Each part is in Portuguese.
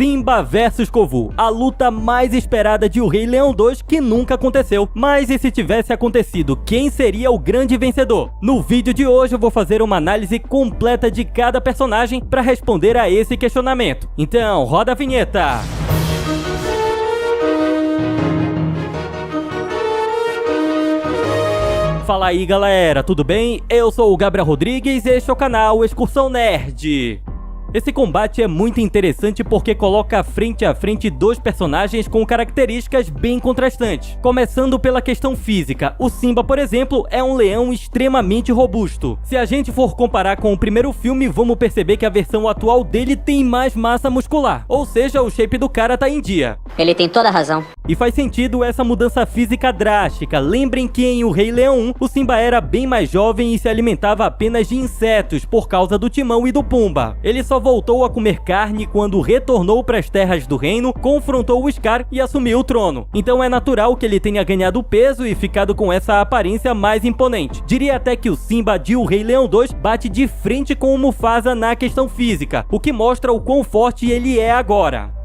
Simba vs Kovu, a luta mais esperada de O Rei Leão 2 que nunca aconteceu. Mas e se tivesse acontecido, quem seria o grande vencedor? No vídeo de hoje eu vou fazer uma análise completa de cada personagem para responder a esse questionamento. Então, roda a vinheta! Fala aí galera, tudo bem? Eu sou o Gabriel Rodrigues e este é o canal Excursão Nerd. Esse combate é muito interessante porque coloca frente a frente dois personagens com características bem contrastantes. Começando pela questão física, o Simba, por exemplo, é um leão extremamente robusto. Se a gente for comparar com o primeiro filme, vamos perceber que a versão atual dele tem mais massa muscular, ou seja, o shape do cara tá em dia. Ele tem toda a razão. E faz sentido essa mudança física drástica. Lembrem que em O Rei Leão 1, o Simba era bem mais jovem e se alimentava apenas de insetos por causa do Timão e do Pumba. Ele só voltou a comer carne quando retornou para as terras do reino, confrontou o Scar e assumiu o trono. Então é natural que ele tenha ganhado peso e ficado com essa aparência mais imponente. Diria até que o Simba de O Rei Leão 2 bate de frente com o Mufasa na questão física, o que mostra o quão forte ele é agora.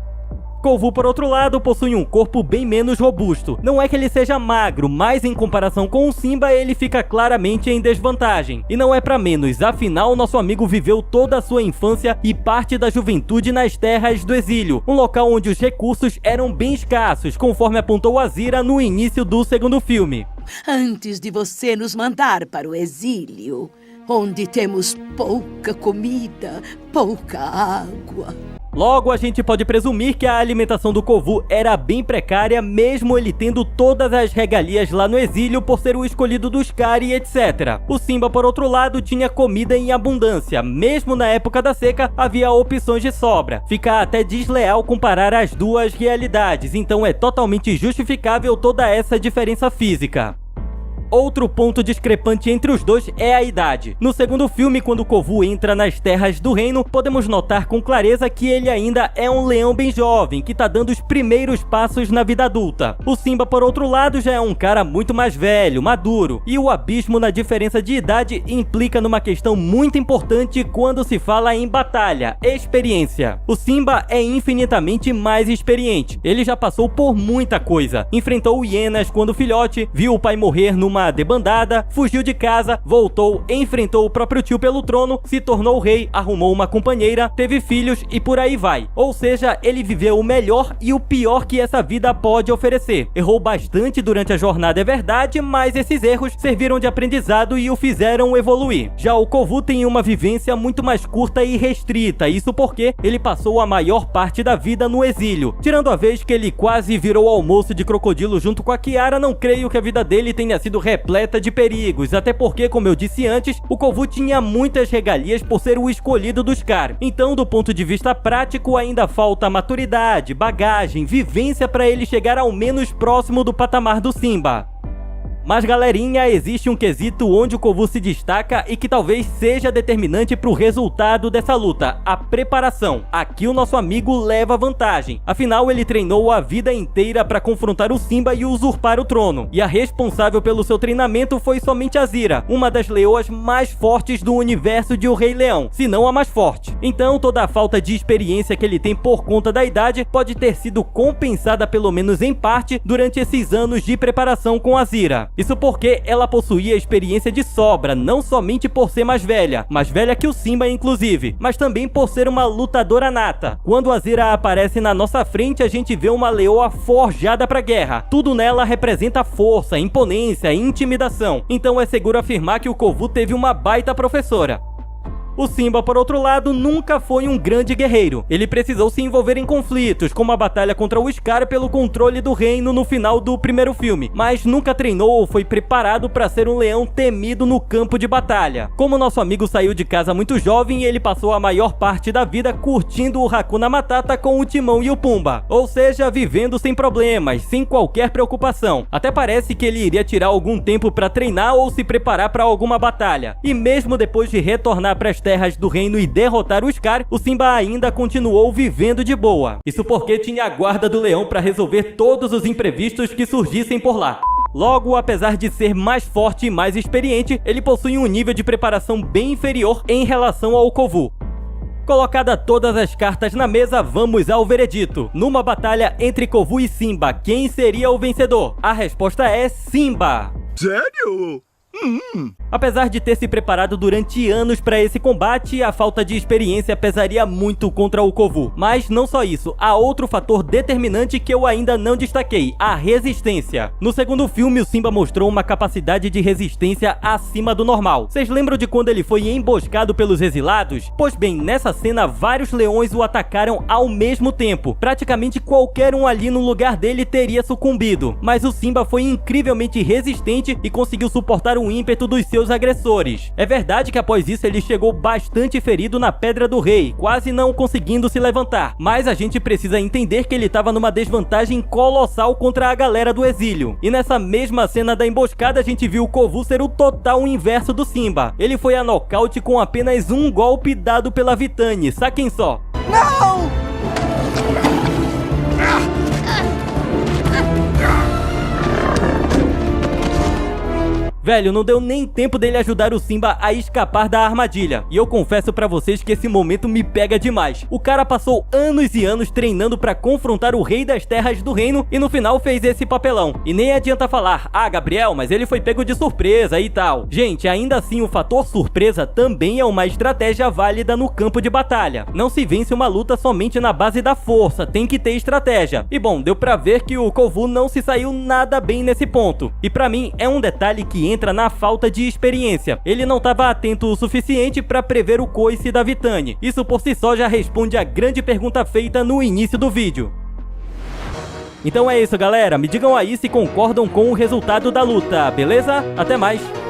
Kovu, por outro lado, possui um corpo bem menos robusto. Não é que ele seja magro, mas em comparação com o Simba, ele fica claramente em desvantagem. E não é pra menos, afinal, nosso amigo viveu toda a sua infância e parte da juventude nas terras do exílio, um local onde os recursos eram bem escassos, conforme apontou Azira no início do segundo filme. Antes de você nos mandar para o exílio, onde temos pouca comida, pouca água. Logo, a gente pode presumir que a alimentação do Kovu era bem precária, mesmo ele tendo todas as regalias lá no exílio por ser o escolhido dos Scar e etc. O Simba, por outro lado, tinha comida em abundância. Mesmo na época da seca, havia opções de sobra. Fica até desleal comparar as duas realidades, então é totalmente justificável toda essa diferença física. Outro ponto discrepante entre os dois é a idade. No segundo filme, quando Kovu entra nas terras do reino, podemos notar com clareza que ele ainda é um leão bem jovem, que tá dando os primeiros passos na vida adulta. O Simba, por outro lado, já é um cara muito mais velho, maduro, e o abismo na diferença de idade implica numa questão muito importante quando se fala em batalha: experiência. O Simba é infinitamente mais experiente. Ele já passou por muita coisa. Enfrentou hienas quando filhote, viu o pai morrer numa debandada, fugiu de casa, voltou, enfrentou o próprio tio pelo trono, se tornou rei, arrumou uma companheira, teve filhos e por aí vai. Ou seja, ele viveu o melhor e o pior que essa vida pode oferecer. Errou bastante durante a jornada, é verdade, mas esses erros serviram de aprendizado e o fizeram evoluir. Já o Kovu tem uma vivência muito mais curta e restrita, isso porque ele passou a maior parte da vida no exílio. Tirando a vez que ele quase virou almoço de crocodilo junto com a Kiara, não creio que a vida dele tenha sido repleta de perigos, até porque, como eu disse antes, o Kovu tinha muitas regalias por ser o escolhido dos Scar. Então, do ponto de vista prático, ainda falta maturidade, bagagem, vivência para ele chegar ao menos próximo do patamar do Simba. Mas galerinha, existe um quesito onde o Kovu se destaca e que talvez seja determinante para o resultado dessa luta: a preparação. Aqui o nosso amigo leva vantagem, afinal ele treinou a vida inteira para confrontar o Simba e usurpar o trono, e a responsável pelo seu treinamento foi somente Azira, uma das leoas mais fortes do universo de O Rei Leão, se não a mais forte. Então toda a falta de experiência que ele tem por conta da idade pode ter sido compensada pelo menos em parte durante esses anos de preparação com Azira. Isso porque ela possuía experiência de sobra, não somente por ser mais velha que o Simba inclusive, mas também por ser uma lutadora nata. Quando Azira aparece na nossa frente, a gente vê uma leoa forjada pra guerra. Tudo nela representa força, imponência e intimidação. Então é seguro afirmar que o Kovu teve uma baita professora. O Simba, por outro lado, nunca foi um grande guerreiro. Ele precisou se envolver em conflitos, como a batalha contra o Scar pelo controle do reino no final do primeiro filme, mas nunca treinou ou foi preparado para ser um leão temido no campo de batalha. Como nosso amigo saiu de casa muito jovem, ele passou a maior parte da vida curtindo o Hakuna Matata com o Timão e o Pumba, ou seja, vivendo sem problemas, sem qualquer preocupação. Até parece que ele iria tirar algum tempo para treinar ou se preparar para alguma batalha. E mesmo depois de retornar para as terras do reino e derrotar o Scar, o Simba ainda continuou vivendo de boa. Isso porque tinha a guarda do leão para resolver todos os imprevistos que surgissem por lá. Logo, apesar de ser mais forte e mais experiente, ele possui um nível de preparação bem inferior em relação ao Kovu. Colocada todas as cartas na mesa, vamos ao veredito. Numa batalha entre Kovu e Simba, quem seria o vencedor? A resposta é Simba. Sério? Apesar de ter se preparado durante anos para esse combate, a falta de experiência pesaria muito contra o Kovu. Mas não só isso, há outro fator determinante que eu ainda não destaquei, a resistência. No segundo filme, o Simba mostrou uma capacidade de resistência acima do normal. Vocês lembram de quando ele foi emboscado pelos exilados? Pois bem, nessa cena, vários leões o atacaram ao mesmo tempo. Praticamente qualquer um ali no lugar dele teria sucumbido. Mas o Simba foi incrivelmente resistente e conseguiu suportar o ímpeto dos seus agressores. É verdade que após isso ele chegou bastante ferido na Pedra do Rei, quase não conseguindo se levantar, mas a gente precisa entender que ele estava numa desvantagem colossal contra a galera do exílio. E nessa mesma cena da emboscada a gente viu o Kovu ser o total inverso do Simba. Ele foi a nocaute com apenas um golpe dado pela Vitani, saquem só. Não! Velho, não deu nem tempo dele ajudar o Simba a escapar da armadilha. E eu confesso pra vocês que esse momento me pega demais. O cara passou anos e anos treinando pra confrontar o rei das terras do reino e no final fez esse papelão. E nem adianta falar, ah, Gabriel, mas ele foi pego de surpresa e tal. Gente, ainda assim o fator surpresa também é uma estratégia válida no campo de batalha. Não se vence uma luta somente na base da força, tem que ter estratégia. E bom, deu pra ver que o Kovu não se saiu nada bem nesse ponto. E pra mim é um detalhe que entra na falta de experiência. Ele não estava atento o suficiente para prever o coice da Vitani. Isso por si só já responde a grande pergunta feita no início do vídeo. Então é isso, galera. Me digam aí se concordam com o resultado da luta, beleza? Até mais!